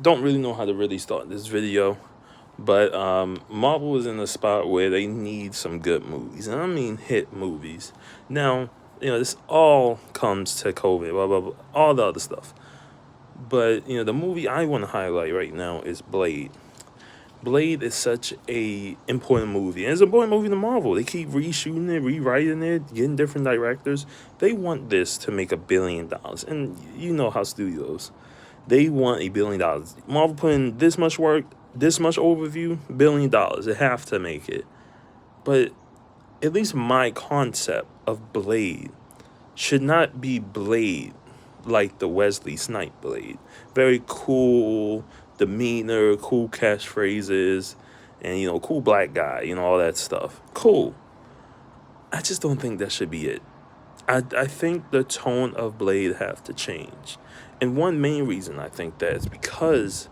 don't really know how to really start this video, but Marvel is in a spot where they need some good movies, and I mean hit movies. Now, this all comes to COVID, blah blah blah, all the other stuff. But the movie I want to highlight right now is Blade. Blade is such a important movie, and it's an important movie to Marvel. They keep reshooting it, rewriting it, getting different directors. They want this to make $1 billion, and you know how studios, they want $1 billion. Marvel put in this much work, this much overview, $1 billion. They have to make it. But at least my concept of Blade should not be Blade like the Wesley Snipe Blade. Very cool demeanor, cool catchphrases, and cool black guy, all that stuff. Cool. I just don't think that should be it. I think the tone of Blade have to change. And one main reason I think that is because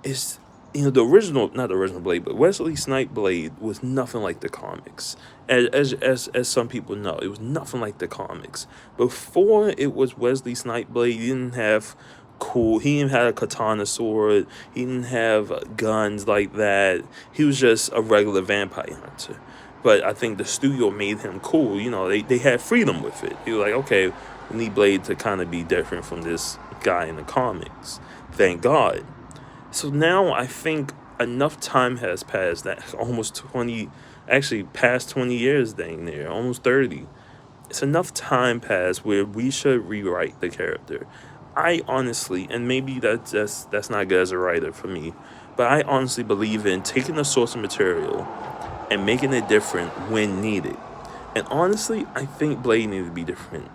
it's the original, not the original Blade, but Wesley Snipe Blade was nothing like the comics. As some people know, it was nothing like the comics. Before it was Wesley Snipe Blade, he didn't have he didn't have a katana sword, he didn't have guns like that. He was just a regular vampire hunter. But I think the studio made him cool. They had freedom with it. They were like, okay, we need Blade to kind of be different from this guy in the comics. Thank God. So now I think enough time has passed, that almost 20, actually past 20 years dang near, almost 30. It's enough time passed where we should rewrite the character. I honestly, and maybe that's not good as a writer for me, but I honestly believe in taking the source material and making it different when needed. And honestly, I think Blade needed to be different.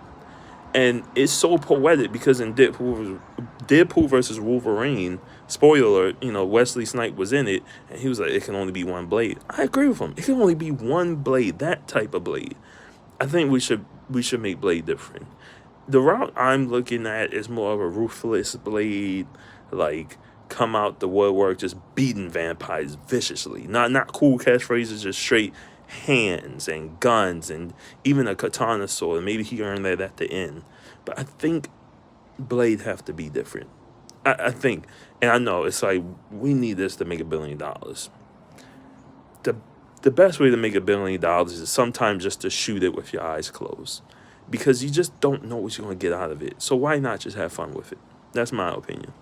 And it's so poetic because in Deadpool versus Wolverine, spoiler alert, Wesley Snipes was in it, and he was like, it can only be one blade. I agree with him. It can only be one blade, that type of blade. I think we should make Blade different. The route I'm looking at is more of a ruthless Blade, like come out the woodwork just beating vampires viciously. Not cool catchphrases, just straight hands and guns and even a katana sword. Maybe he earned that at the end. But I think Blade have to be different. I think, and I know it's like we need this to make $1 billion. The the best way to make $1 billion is sometimes just to shoot it with your eyes closed, because you just don't know what you're gonna get out of it. So why not just have fun with it? That's my opinion.